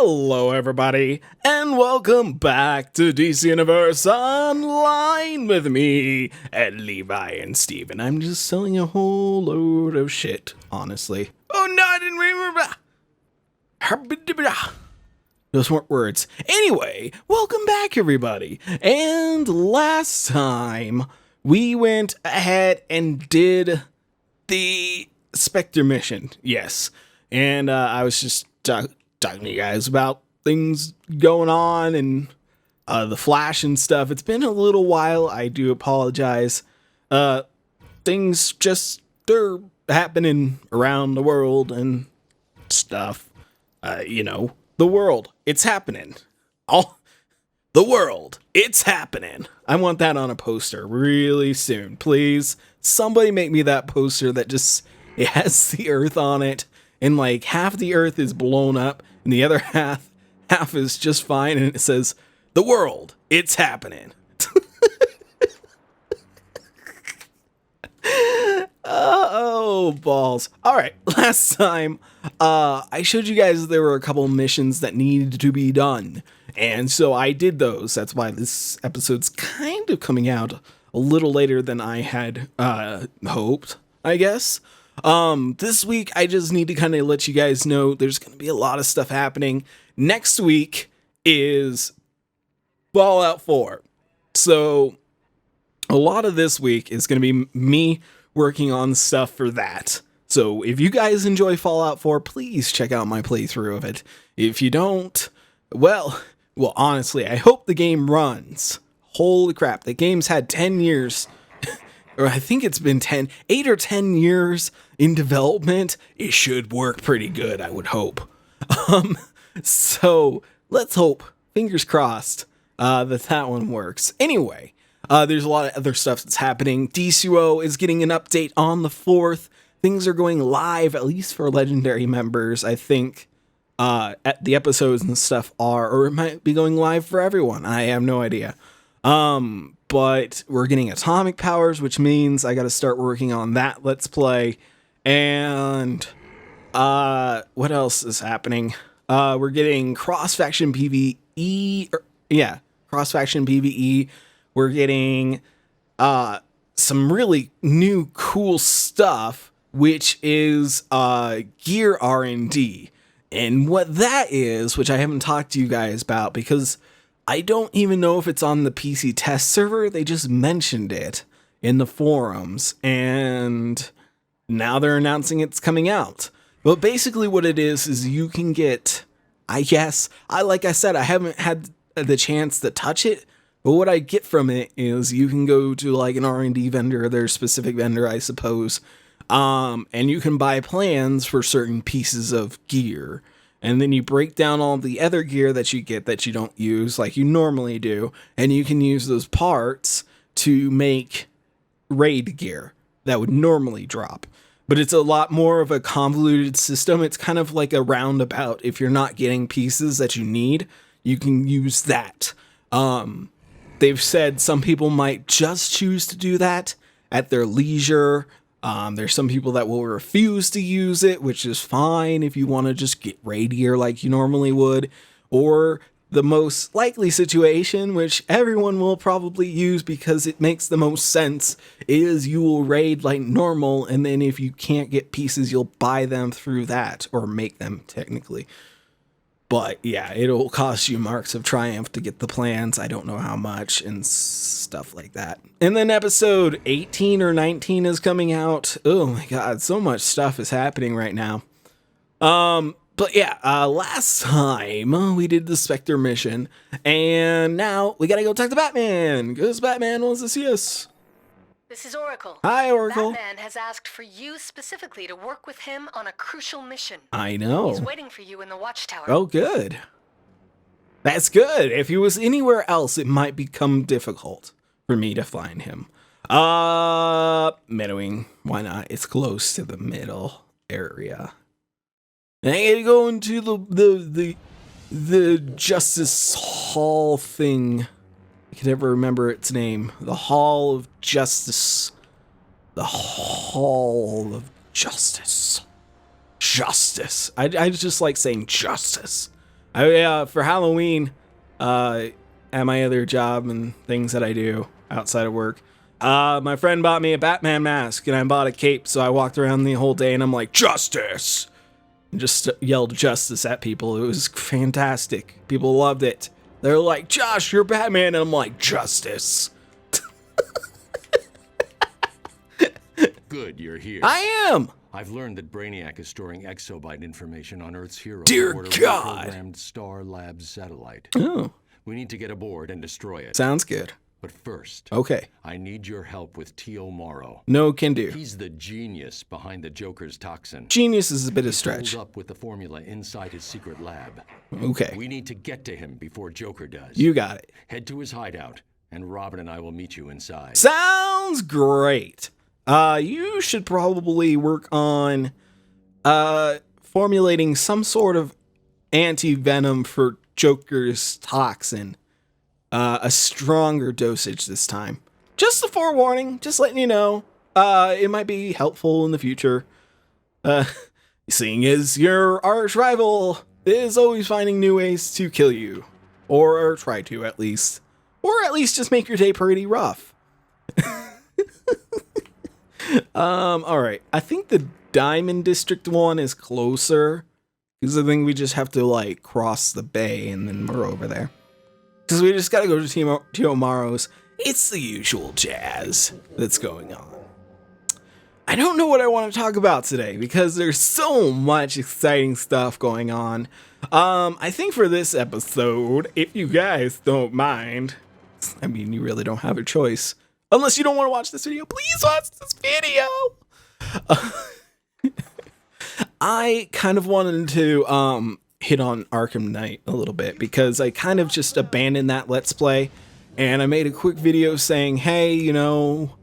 Hello everybody, and welcome back to DC Universe Online with me, and Levi and Steven. I'm just selling a whole load of shit, honestly. Oh no, I didn't remember. Those weren't words. Anyway, welcome back everybody. And last time, we went ahead and did the Spectre mission, yes. And I was just talking to you guys about things going on and the Flash and stuff. It's been a little while. I do apologize. Things just, they're happening around the world and stuff. The world, it's happening. The world, it's happening. I want that on a poster really soon. Please, somebody make me that poster that just, it has the Earth on it. And like half the Earth is blown up and the other half is just fine. And it says, the world, it's happening. Oh, balls. All right. Last time, I showed you guys there were a couple missions that needed to be done. And so I did those. That's why this episode's kind of coming out a little later than I had hoped, I guess. This week, I just need to kind of let you guys know there's going to be a lot of stuff happening. Next week is Fallout 4. So a lot of this week is going to be me working on stuff for that. So if you guys enjoy Fallout 4, please check out my playthrough of it. If you don't, well, honestly, I hope the game runs. Holy crap, the game's had 10 years. Or I think it's been 8 or 10 years in development. It should work pretty good, I would hope. So let's hope, fingers crossed, that one works. Anyway, there's a lot of other stuff that's happening. DCUO is getting an update on the 4th. Things are going live, at least for Legendary members, I think. At the episodes and stuff are, or it might be going live for everyone. I have no idea. But we're getting atomic powers, which means I got to start working on that Let's Play. And what else is happening? We're getting cross-faction PvE. Cross-faction PvE. We're getting some really new cool stuff, which is gear R&D. And what that is, which I haven't talked to you guys about because I don't even know if it's on the PC test server. They just mentioned it in the forums, and now they're announcing it's coming out. But basically what it is you can get, I guess, like I said, I haven't had the chance to touch it, but what I get from it is you can go to like an R&D vendor, their specific vendor, I suppose, and you can buy plans for certain pieces of gear. And then you break down all the other gear that you get that you don't use like you normally do. And you can use those parts to make raid gear that would normally drop. But it's a lot more of a convoluted system. It's kind of like a roundabout. If you're not getting pieces that you need, you can use that. They've said some people might just choose to do that at their leisure. There's some people that will refuse to use it, which is fine if you want to just get raid gear like you normally would. Or the most likely situation, which everyone will probably use because it makes the most sense, is you will raid like normal, and then if you can't get pieces, you'll buy them through that, or make them technically. But yeah, it'll cost you marks of triumph to get the plans. I don't know how much and stuff like that. And then episode 18 or 19 is coming out. Oh my god, so much stuff is happening right now. But yeah, last time we did the Spectre mission, and now we gotta go talk to Batman, because Batman wants to see us. This is Oracle. Hi, Oracle. Batman has asked for you specifically to work with him on a crucial mission. I know. He's waiting for you in the watchtower. Oh, good. That's good. If he was anywhere else, it might become difficult for me to find him. Meadowing. Why not? It's close to the middle area. And I gotta go into the Justice Hall thing. I can never remember its name. The Hall of Justice. The Hall of Justice. Justice. I just like saying justice. For Halloween, at my other job and things that I do outside of work, my friend bought me a Batman mask and I bought a cape, so I walked around the whole day and I'm like, justice! And just yelled justice at people. It was fantastic. People loved it. They're like, Josh, you're Batman. And I'm like, justice. Good, you're here. I am! I've learned that Brainiac is storing exobyte information on Earth's hero. Dear aboard a God. reprogrammed Star Labs satellite. Oh, We need to get aboard and destroy it. sounds good. But first, Okay. I need your help with T.O. Morrow. No can do. He's the genius behind the Joker's toxin. Genius is a bit of stretch. Pulled up with the formula inside his secret lab. Okay. We need to get to him before Joker does. You got it. Head to his hideout, and Robin and I will meet you inside. Sounds great. You should probably work on formulating some sort of anti-venom for Joker's toxin. A stronger dosage this time. Just a forewarning, just letting you know. It might be helpful in the future. Seeing as your arch rival is always finding new ways to kill you. Or try to, at least. Or at least just make your day pretty rough. Alright. I think the Diamond District one is closer. Because I think we just have to, like, cross the bay and then we're over there. Because we just gotta go to T.O. Morrow's. It's the usual jazz that's going on. I don't know what I want to talk about today because there's so much exciting stuff going on. I think for this episode, if you guys don't mind, I mean, you really don't have a choice. Unless you don't want to watch this video, please watch this video! I kind of wanted to hit on Arkham Knight a little bit because I kind of just abandoned that Let's Play and I made a quick video saying, hey, you know,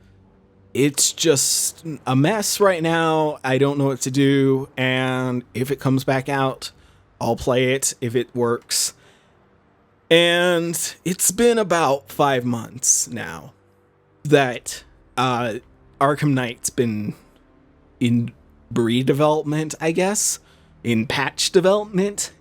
it's just a mess right now. I don't know what to do, and if it comes back out, I'll play it if it works. And it's been about 5 months now that Arkham Knight's been in development, I guess, in patch development.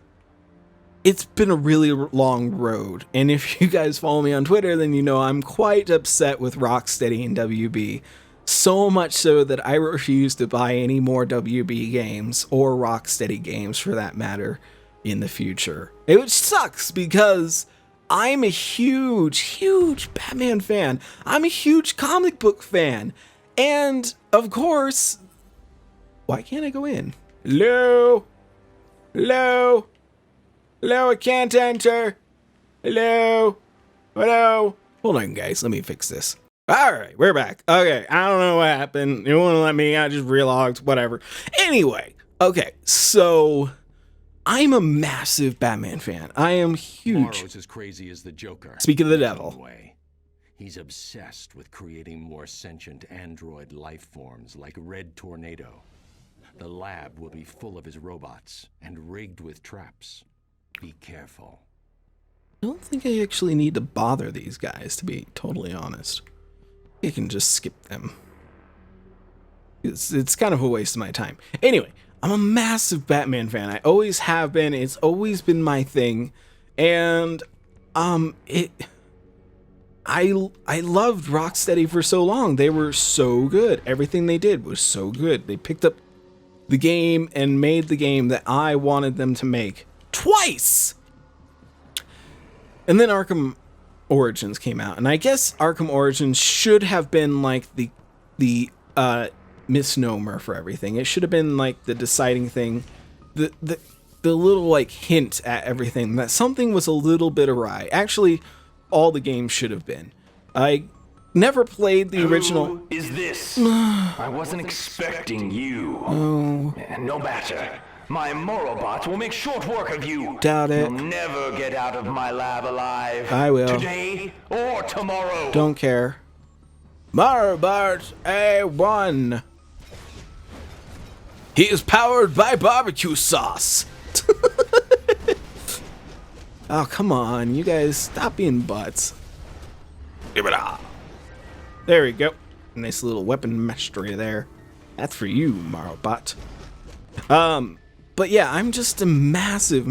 It's been a really long road, and if you guys follow me on Twitter, then you know I'm quite upset with Rocksteady and WB. So much so that I refuse to buy any more WB games, or Rocksteady games for that matter, in the future. It sucks because I'm a huge Batman fan. I'm a huge comic book fan. And, of course, why can't I go in? Hello? Hello? Hello, I can't enter. Hello? Hello? Hold on, guys. Let me fix this. Alright, we're back. Okay, I don't know what happened. It wouldn't let me. I just relogged. Whatever. Anyway. Okay, so I'm a massive Batman fan. I am huge. Morrow's as crazy as the Joker. Speak of the in his devil. own way. He's obsessed with creating more sentient android life forms like Red Tornado. The lab will be full of his robots and rigged with traps. Be careful. I don't think I actually need to bother these guys, to be totally honest. I can just skip them. It's kind of a waste of my time. Anyway, I'm a massive Batman fan. I always have been. It's always been my thing. And I loved Rocksteady for so long. They were so good. Everything they did was so good. They picked up the game and made the game that I wanted them to make twice. And then Arkham Origins came out, and I guess Arkham Origins should have been like the misnomer for everything. It should have been like the deciding thing, the little like hint at everything that something was a little bit awry. Actually, all the games should have been. I never played the original. Who is this? I wasn't expecting you. Oh, No matter. My Morrowbot will make short work of you. doubt it. You'll never get out of my lab alive. I will. Today or tomorrow. Don't care. Marbart A1. He is powered by barbecue sauce. Oh, come on. You guys, stop being butts. Give it up. There we go. Nice little weapon mastery there. That's for you, Marbot. But yeah, I'm just a massive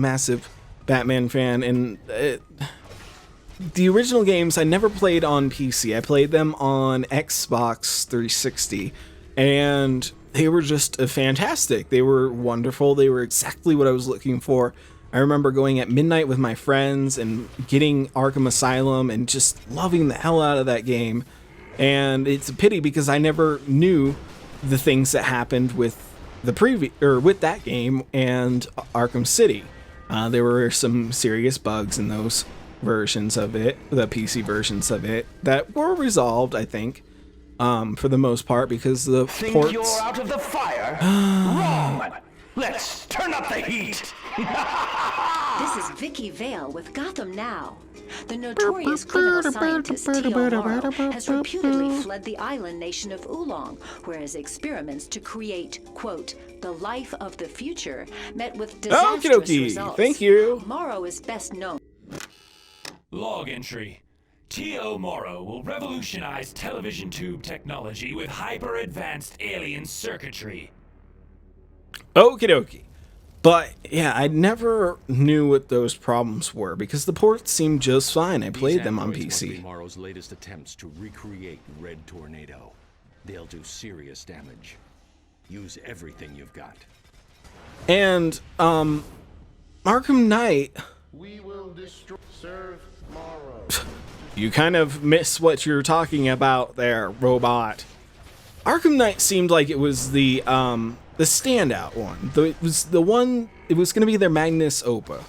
Batman fan, and the original games I never played on PC. I played them on Xbox 360, and they were just fantastic. They were wonderful. They were exactly what I was looking for. I remember going at midnight with my friends and getting Arkham Asylum and just loving the hell out of that game. And it's a pity because I never knew the things that happened with with that game and Arkham City. There were some serious bugs in those versions of it, the PC versions of it, that were resolved, I think, for the most part, because the Think ports... you're out of the fire? Wrong! Let's turn up the heat! This is Vicky Vale with Gotham Now. The notorious criminal scientist T.O. Morrow has reputedly fled the island nation of Oolong, where his experiments to create, quote, the life of the future met with disastrous results. Thank you. Morrow is best known. Log entry. T.O. Morrow will revolutionize television tube technology with hyper-advanced alien circuitry. Okie dokie. But yeah, I never knew what those problems were because the ports seemed just fine. I played them on PC. Morrow's latest attempts to recreate Red Tornado. They'll do serious damage. Use everything you've got. And Arkham Knight. We will destroy. Serve Morrow. You kind of miss what you're talking about there, robot. Arkham Knight seemed like it was the standout one. It was going to be their Magnus Opus,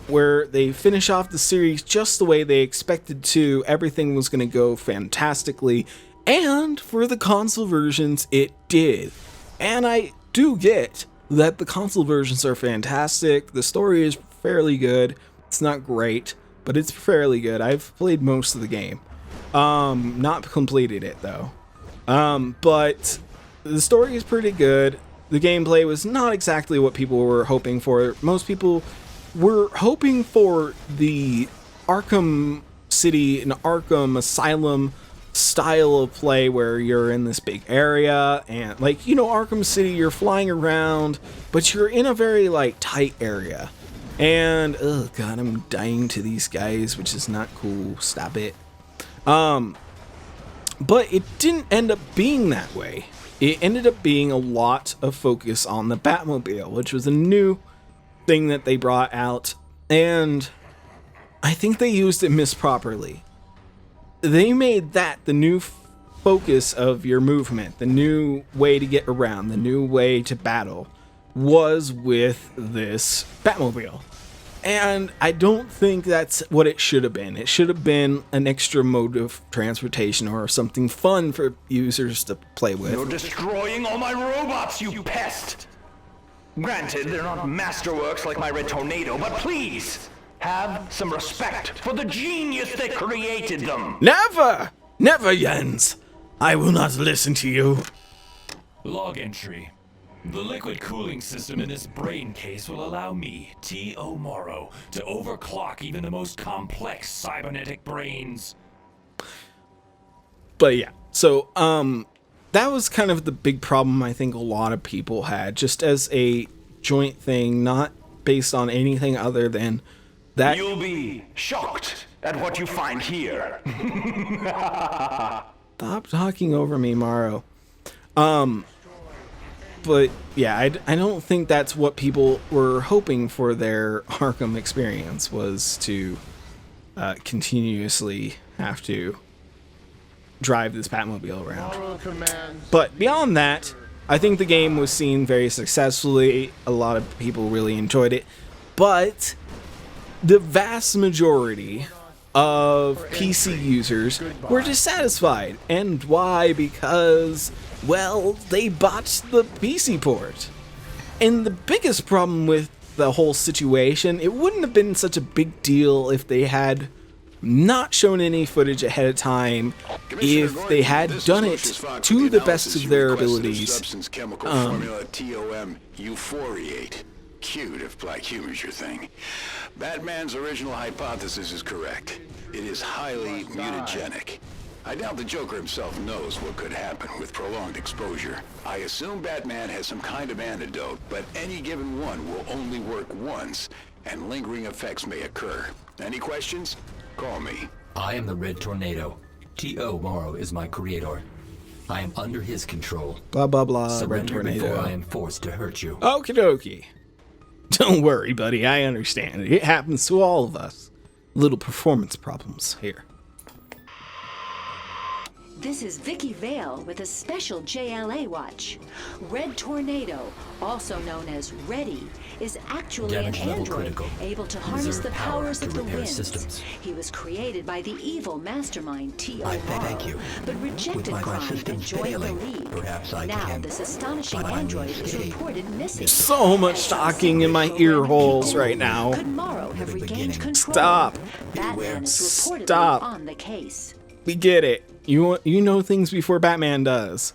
where they finish off the series just the way they expected to. Everything was going to go fantastically, and for the console versions, it did. And I do get that the console versions are fantastic. The story is fairly good. It's not great, but it's fairly good. I've played most of the game. Not completed it though. But the story is pretty good. The gameplay was not exactly what people were hoping for. Most people were hoping for the Arkham City and Arkham Asylum style of play where you're in this big area and, like, you know, Arkham City, you're flying around, but you're in a very, like, tight area. And, oh god, I'm dying to these guys, which is not cool. Stop it. But it didn't end up being that way. It ended up being a lot of focus on the Batmobile, which was a new thing that they brought out, and I think they used it misproperly. They made that the new focus of your movement, the new way to get around, the new way to battle, was with this Batmobile. And I don't think that's what it should have been. It should have been an extra mode of transportation or something fun for users to play with. You're destroying all my robots, you pest! Granted, they're not masterworks like my Red Tornado, but please, have some respect for the genius that created them! Never! Never, Jens! I will not listen to you. Log entry. The liquid cooling system in this brain case will allow me, T.O. Morrow, to overclock even the most complex cybernetic brains. But yeah, so, that was kind of the big problem I think a lot of people had, just as a joint thing, not based on anything other than that. You'll be shocked at what you find here. Stop talking over me, Morrow. But yeah, I don't think that's what people were hoping for their Arkham experience, was to continuously have to drive this Batmobile around. But beyond that, I think the game was seen very successfully. A lot of people really enjoyed it. But the vast majority of PC users were dissatisfied. And why? Because, well, they botched the PC port. And the biggest problem with the whole situation, it wouldn't have been such a big deal if they had not shown any footage ahead of time, if they had done it to the best of their abilities. Substance chemical formula TOM euphoriate. Cute if black humor's your thing. Batman's original hypothesis is correct. It is highly mutagenic. I doubt the Joker himself knows what could happen with prolonged exposure. I assume Batman has some kind of antidote, but any given one will only work once, and lingering effects may occur. Any questions? Call me. I am the Red Tornado. T.O. Morrow is my creator. I am under his control. Blah, blah, blah. Red Surrender Tornado. before I am forced to hurt you. Okie dokie. Don't worry, buddy. I understand. It happens to all of us. Little performance problems here. This is Vicky Vale with a special JLA watch. Red Tornado, also known as Reddy, is actually Damage an level android critical. able to harness Reserve the power powers to of the repair winds. systems. He was created by the evil mastermind T.O. I thank Morrow, you. but rejected With my crime and systems joined the failing, League. perhaps I Now can this astonishing finally android is escape. reported missing. So much talking in my ear holes right now. Could Morrow have regained beginning. control? Stop. Batman is reportedly Stop. on the case. We get it. You know things before Batman does.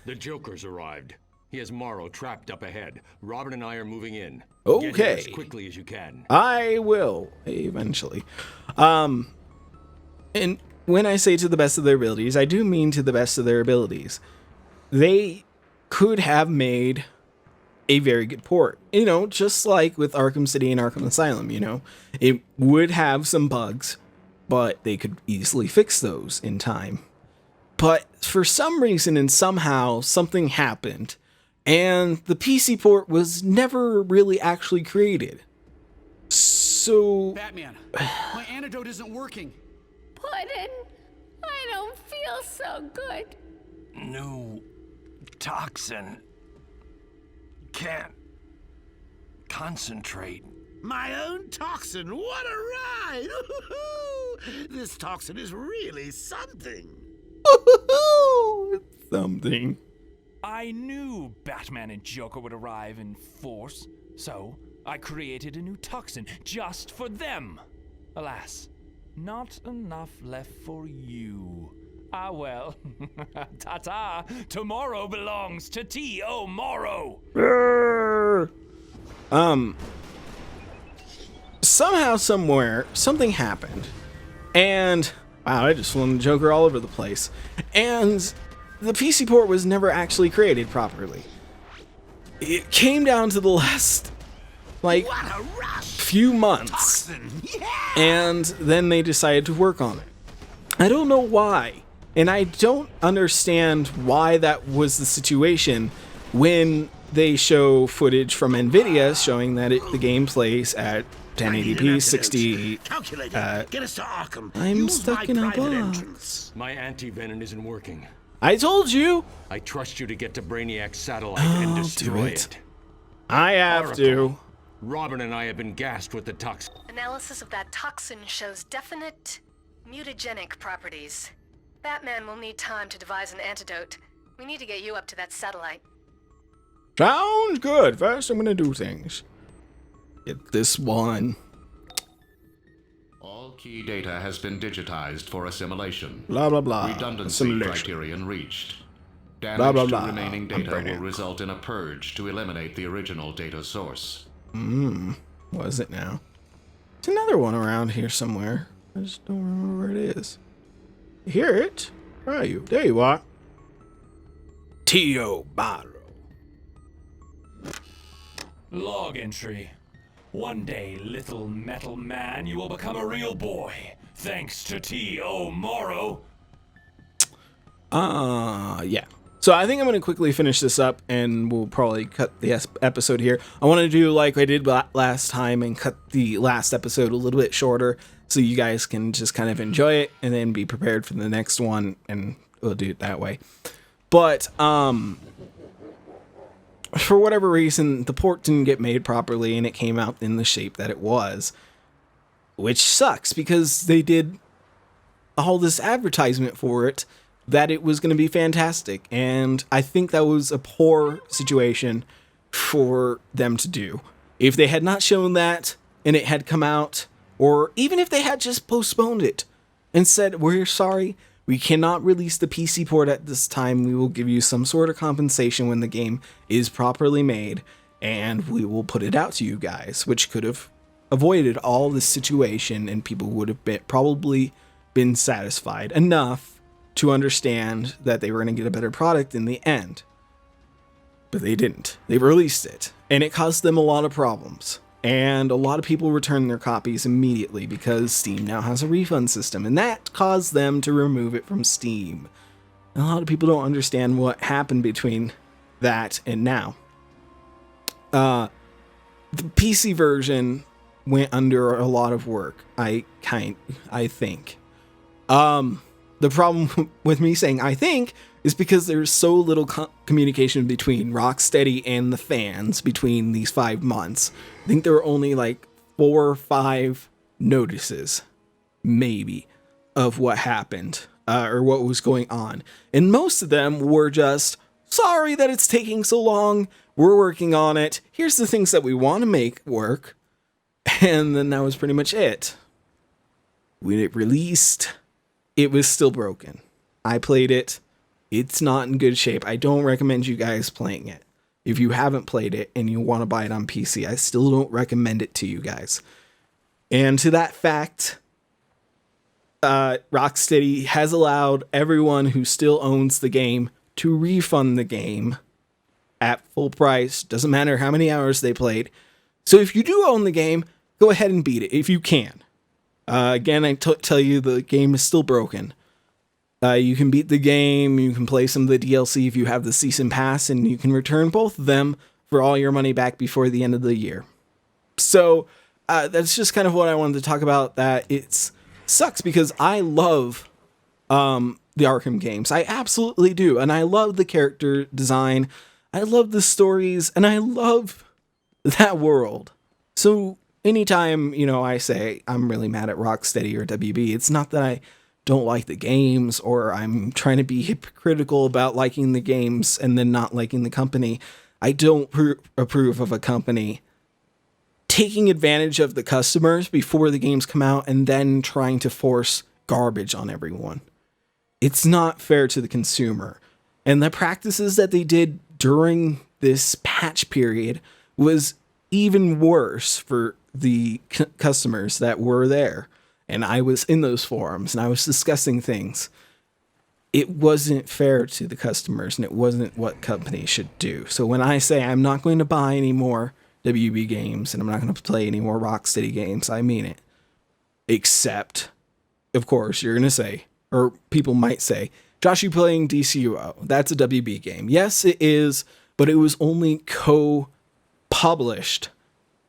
The Joker's arrived. He has Morrow trapped up ahead. Robin and I are moving in. Okay. Get here as quickly as you can. I will eventually. And when I say to the best of their abilities, I do mean to the best of their abilities. They could have made a very good port. You know, just like with Arkham City and Arkham Asylum, you know. It would have some bugs, but they could easily fix those in time. But for some reason and somehow something happened, and the PC port was never really actually created. So... Batman, my antidote isn't working. Puddin', I don't feel so good. New toxin. Can't concentrate. My own toxin, what a ride! This toxin is really something. something. I knew Batman and Joker would arrive in force, so I created a new toxin just for them. Alas, not enough left for you. Ah well, ta-ta, tomorrow belongs to T.O. Morrow. Somehow, somewhere, something happened. And, wow, I just won the Joker all over the place. And the PC port was never actually created properly. It came down to the last, like, few months. And then they decided to work on it. I don't know why. And I don't understand why that was the situation when they show footage from NVIDIA showing that the game plays at 1080p, 60. Calculator, get us to Arkham. I'm Use stuck my in a private box. entrance. My anti-venom isn't working. I told you. I trust you to get to Brainiac's satellite and destroy it. I have to. Robin and I have been gassed with the toxin. Analysis of that toxin shows definite mutagenic properties. Batman will need time to devise an antidote. We need to get you up to that satellite. Sounds good. First, I'm gonna do things. Get this one. All key data has been digitized for assimilation. Blah, blah, blah. Redundancy Assimilation. criterion reached. Damage Blah, blah, to blah. remaining data Brainiac. will result in a purge to eliminate the original data source. What is it now? It's another one around here somewhere. I just don't remember where it is. You hear it? Where are you? There you are. T.O. Morrow. Log entry. One day, little metal man, you will become a real boy. Thanks to T.O. Morrow. Yeah. So I think I'm going to quickly finish this up and we'll probably cut the episode here. I want to do like I did last time and cut the last episode a little bit shorter so you guys can just kind of enjoy it and then be prepared for the next one, and we'll do it that way. But, for whatever reason, the port didn't get made properly and it came out in the shape that it was, which sucks because they did all this advertisement for it that it was going to be fantastic, and I think that was a poor situation for them to do. If they had not shown that and it had come out, or even if they had just postponed it and said, we're sorry, we cannot release the PC port at this time, we will give you some sort of compensation when the game is properly made, and we will put it out to you guys, which could have avoided all this situation and people would have probably been satisfied enough to understand that they were going to get a better product in the end. But they didn't. They released it, and it caused them a lot of problems. And a lot of people returned their copies immediately because Steam now has a refund system, and that caused them to remove it from Steam. And a lot of people don't understand what happened between that and now. The PC version went under a lot of work, I think. The problem with me saying I think is because there's so little communication between Rocksteady and the fans between these 5 months. I think there were only like 4 or 5 notices, maybe, of what happened or what was going on. And most of them were just, sorry that it's taking so long. We're working on it. Here's the things that we want to make work. And then that was pretty much it. When it released, it was still broken. I played it. It's not in good shape. I don't recommend you guys playing it. If you haven't played it and you want to buy it on PC, I still don't recommend it to you guys. And to that fact, Rocksteady has allowed everyone who still owns the game to refund the game at full price. Doesn't matter how many hours they played. So if you do own the game, go ahead and beat it if you can. Again, I tell you the game is still broken. You can beat the game, you can play some of the DLC if you have the Season Pass, and you can return both of them for all your money back before the end of the year. So that's just kind of what I wanted to talk about. That it sucks because I love the Arkham games. I absolutely do. And I love the character design. I love the stories, and I love that world. So anytime, I say I'm really mad at Rocksteady or WB, it's not that I don't like the games or I'm trying to be hypocritical about liking the games and then not liking the company. I don't approve of a company taking advantage of the customers before the games come out and then trying to force garbage on everyone. It's not fair to the consumer. And the practices that they did during this patch period was even worse for the customers that were there. And I was in those forums and I was discussing things. It wasn't fair to the customers and it wasn't what companies should do. So when I say I'm not going to buy any more WB games and I'm not going to play any more Rocksteady games, I mean it. Except, of course, you're going to say, or people might say, Josh, you playing DCUO. That's a WB game. Yes, it is, but it was only co-published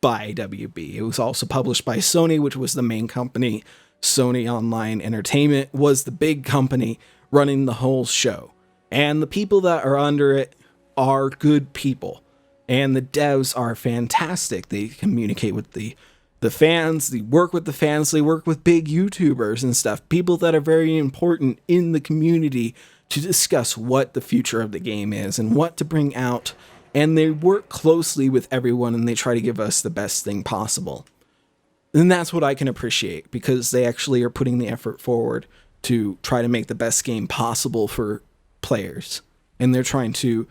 by WB. It was also published by Sony, which was the main company. Sony Online Entertainment was the big company running the whole show. And the people that are under it are good people. And the devs are fantastic. They communicate with the fans, they work with the fans, they work with big YouTubers and stuff. People that are very important in the community to discuss what the future of the game is and what to bring out. And they work closely with everyone and they try to give us the best thing possible. And that's what I can appreciate because they actually are putting the effort forward to try to make the best game possible for players. And they're trying to,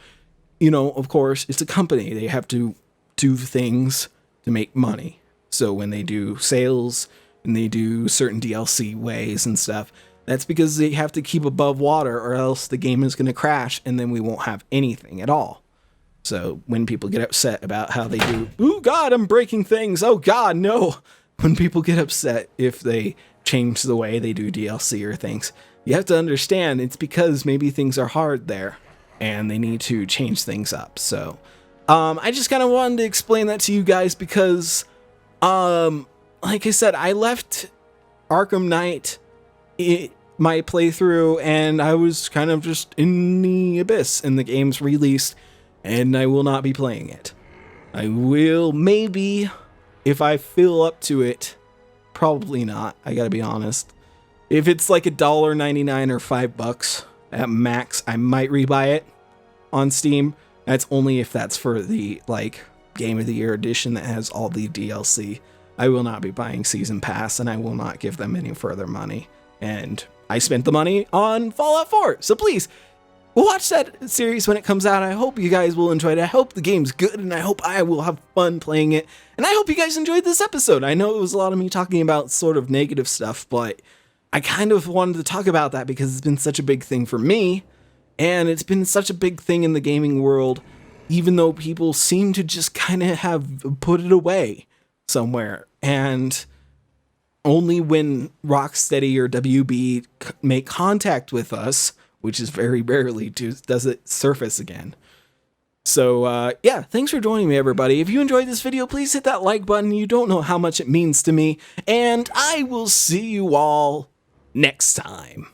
of course, it's a company. They have to do things to make money. So when they do sales and they do certain DLC ways and stuff, that's because they have to keep above water or else the game is going to crash and then we won't have anything at all. So when people get upset about how they do, oh God, I'm breaking things. Oh God, no. When people get upset if they change the way they do DLC or things, you have to understand it's because maybe things are hard there and they need to change things up. So I just kind of wanted to explain that to you guys because, like I said, I left Arkham Knight, my playthrough, and I was kind of just in the abyss and the game's released. And I will not be playing it. I will maybe, if I feel up to it, probably not, I gotta be honest. If it's like $1.99 or $5 at max, I might rebuy it on Steam. That's only if that's for the, Game of the Year edition that has all the DLC. I will not be buying Season Pass, and I will not give them any further money. And I spent the money on Fallout 4, so please, watch that series when it comes out. I hope you guys will enjoy it. I hope the game's good, and I hope I will have fun playing it. And I hope you guys enjoyed this episode. I know it was a lot of me talking about sort of negative stuff, but I kind of wanted to talk about that because it's been such a big thing for me, and it's been such a big thing in the gaming world, even though people seem to just kind of have put it away. somewhere, and only when Rocksteady or WB make contact with us, which is very rarely, does it surface again. So, yeah, thanks for joining me, everybody. If you enjoyed this video, please hit that like button. You don't know how much it means to me. And I will see you all next time.